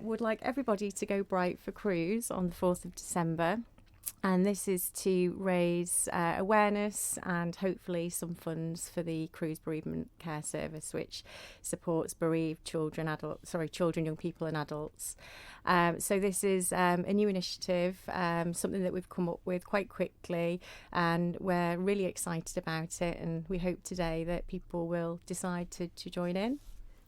we would like everybody to go bright for Cruse on the 4th of December. And this is to raise awareness and hopefully some funds for the Cruse Bereavement Care Service, which supports bereaved children, young people and adults. So this is a new initiative, something that we've come up with quite quickly, and we're really excited about it. And we hope today that people will decide to join in.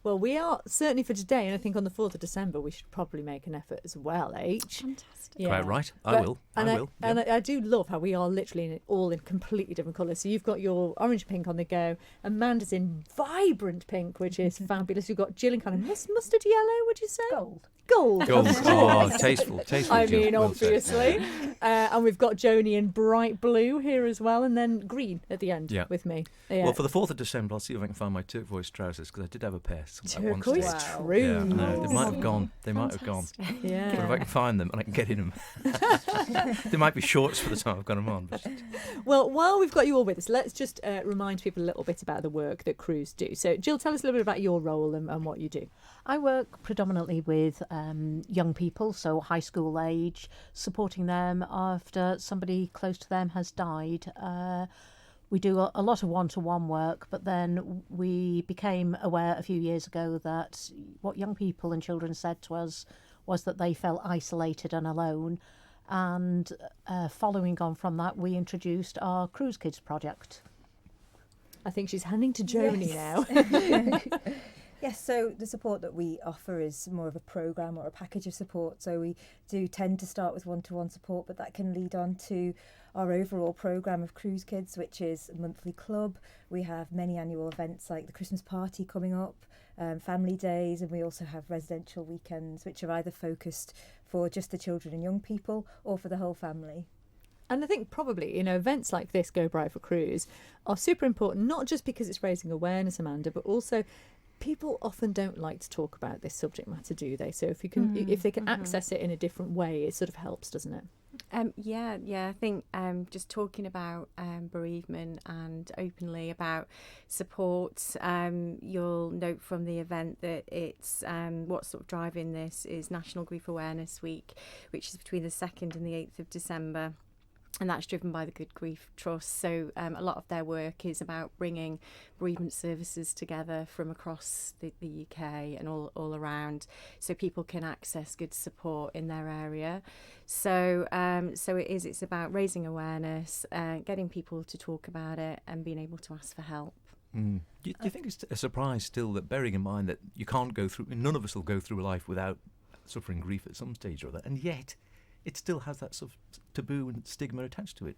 Well, we are certainly for today, and I think on the 4th of December we should probably make an effort as well, H. Fantastic. Yeah. Quite right. I will. And I do love how we are literally all in completely different colours. So you've got your orange pink on the go. Amanda's in vibrant pink, which is fabulous. You've got Gill in kind of mustard yellow, would you say? Gold. Gold. Oh, tasteful. I Jill. mean, Well obviously. And we've got Joney in bright blue here as well, and then green at the end with me. Yeah. Well, for the 4th of December, I'll see if I can find my turquoise trousers, because I did have a pair. Turquoise Wow. Yeah, I know. They might have gone. Yeah. But if I can find them and I can get in them. There might be shorts for the time I've got them on. But... Well, while we've got you all with us, let's just remind people a little bit about the work that Cruse do. So, Jill, tell us a little bit about your role and what you do. I work predominantly with young people, so high school age, supporting them after somebody close to them has died. We do a lot of one-to-one work, but then we became aware a few years ago that what young people and children said to us was that they felt isolated and alone. And following on from that, we introduced our Cruse Kids project. I think she's handing to Joney now. Yes, so the support that we offer is more of a programme or a package of support. So we do tend to start with one-to-one support, but that can lead on to our overall programme of Cruse Kids, which is a monthly club. We have many annual events like the Christmas party coming up, family days, and we also have residential weekends, which are either focused for just the children and young people or for the whole family. And I think probably, events like this, Go Bright for Cruse, are super important, not just because it's raising awareness, Amanda, but also people often don't like to talk about this subject matter, do they? So if they can access it in a different way, it sort of helps, doesn't it? Yeah. I think just talking about bereavement and openly about support, you'll note from the event that it's what's sort of driving this is National Grief Awareness Week, which is between the 2nd and the 8th of December. And that's driven by the Good Grief Trust. So a lot of their work is about bringing bereavement services together from across the UK and all around, so people can access good support in their area. So it's about raising awareness, getting people to talk about it and being able to ask for help. Do you think it's a surprise still that, bearing in mind that none of us will go through life without suffering grief at some stage or other, and yet it still has that sort of taboo and stigma attached to it?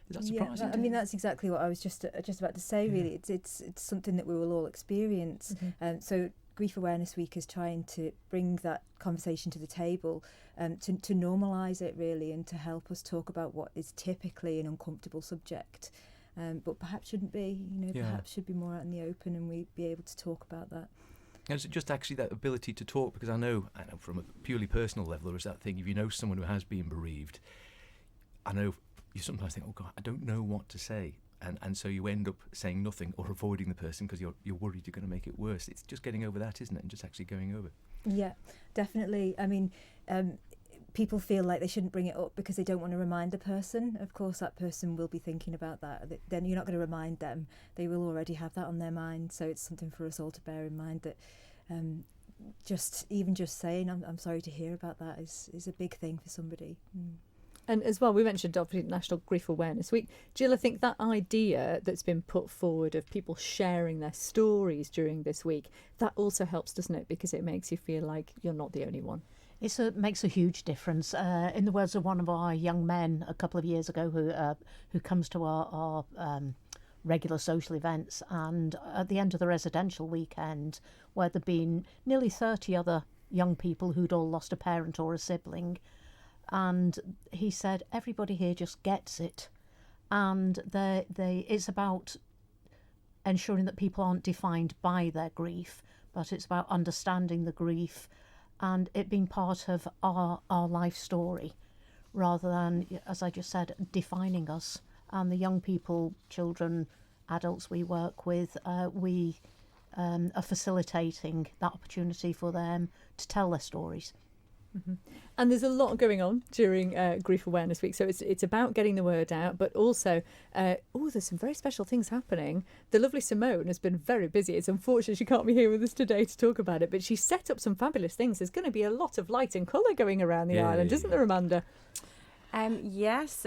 Is that surprising? Yeah, I mean, that's exactly what I was just about to say, really. It's something that we will all experience. So Grief Awareness Week is trying to bring that conversation to the table, to normalise it, really, and to help us talk about what is typically an uncomfortable subject, but perhaps shouldn't be, perhaps should be more out in the open, and we'd be able to talk about that. And is it just actually that ability to talk? Because I know from a purely personal level, there is that thing, if you know someone who has been bereaved, I know you sometimes think, oh God, I don't know what to say. And so you end up saying nothing or avoiding the person because you're worried you're going to make it worse. It's just getting over that, isn't it? And just actually going over. Yeah, definitely. I mean, people feel like they shouldn't bring it up because they don't want to remind the person. Of course, that person will be thinking about that. Then you're not going to remind them. They will already have that on their mind. So it's something for us all to bear in mind that just saying, I'm sorry to hear about that is a big thing for somebody. And as well, we mentioned obviously National Grief Awareness Week. Jill, I think that idea that's been put forward of people sharing their stories during this week, that also helps, doesn't it? Because it makes you feel like you're not the only one. It makes a huge difference. In the words of one of our young men a couple of years ago who comes to our regular social events, and at the end of the residential weekend, where there'd been nearly 30 other young people who'd all lost a parent or a sibling, and he said everybody here just gets it, and it's about ensuring that people aren't defined by their grief, but it's about understanding the grief and it being part of our life story, rather than, as I just said, defining us. And the young people, children, adults we work with, we are facilitating that opportunity for them to tell their stories. Mm-hmm. And there's a lot going on during Grief Awareness Week, so it's about getting the word out, but also there's some very special things happening. The lovely Simone has been very busy. It's unfortunate she can't be here with us today to talk about it, but she set up some fabulous things. There's going to be a lot of light and colour going around the island, isn't there, Amanda? Yes,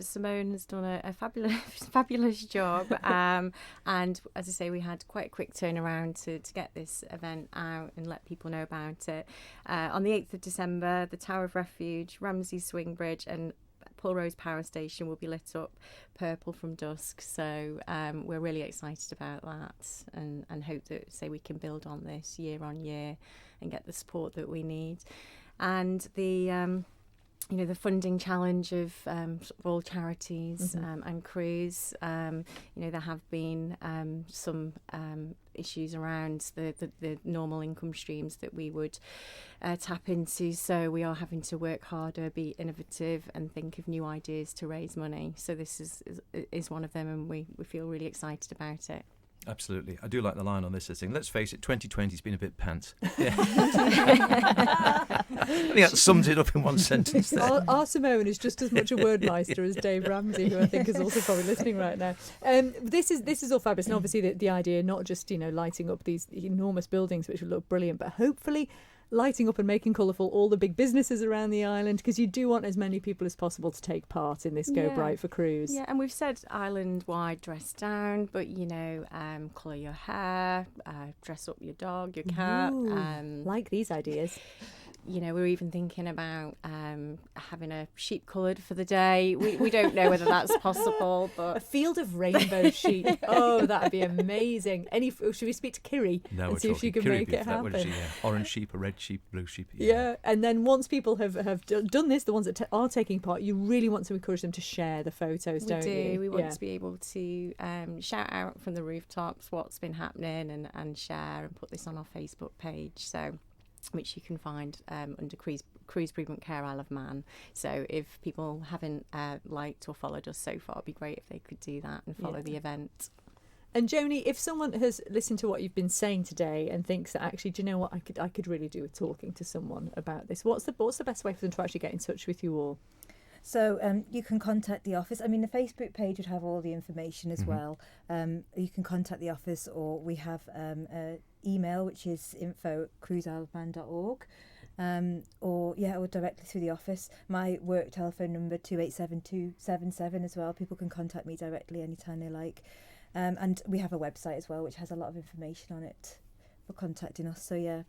Simone has done a fabulous job, and as I say, we had quite a quick turnaround to get this event out and let people know about it. On the 8th of December, the Tower of Refuge, Ramsey Swing Bridge and Pulrose Power Station will be lit up purple from dusk, so we're really excited about that, and hope that we can build on this year on year and get the support that we need. And the the funding challenge of all charities and Cruse. There have been some issues around the normal income streams that we would tap into. So we are having to work harder, be innovative, and think of new ideas to raise money. So this is one of them, and we feel really excited about it. Absolutely. I do like the line on this thing. Let's face it, 2020's been a bit pants. Yeah. I think that sums it up in one sentence there. Our Simone is just as much a wordmeister as Dave Ramsey, who I think is also probably listening right now. This is all fabulous, and obviously the idea, not just lighting up these enormous buildings which would look brilliant, but hopefully lighting up and making colourful all the big businesses around the island, because you do want as many people as possible to take part in this Go Bright for Cruse. Yeah, and we've said island-wide dress down, but colour your hair, dress up your dog, your cat. Like these ideas. We're even thinking about having a sheep coloured for the day. We don't know whether that's possible, but a field of rainbow sheep. Oh, that'd be amazing. Should we speak to Kiri and see if she can make it happen? Orange sheep, a red sheep, blue sheep. Yeah, and then once people have done this, the ones that are taking part, you really want to encourage them to share the photos, don't you? We want to be able to shout out from the rooftops what's been happening and share and put this on our Facebook page. So, which you can find under Cruse Bereavement Care IOM. So if people haven't liked or followed us so far, it'd be great if they could do that and follow the event. And Joney, if someone has listened to what you've been saying today and thinks that actually, do you know what, I could really do with talking to someone about this, what's the best way for them to actually get in touch with you all? So you can contact the office. I mean, the Facebook page would have all the information as well. You can contact the office, or we have an email, which is info@cruseisleman.org, or directly through the office. My work telephone number 287277 as well. People can contact me directly anytime they like. And we have a website as well, which has a lot of information on it for contacting us. So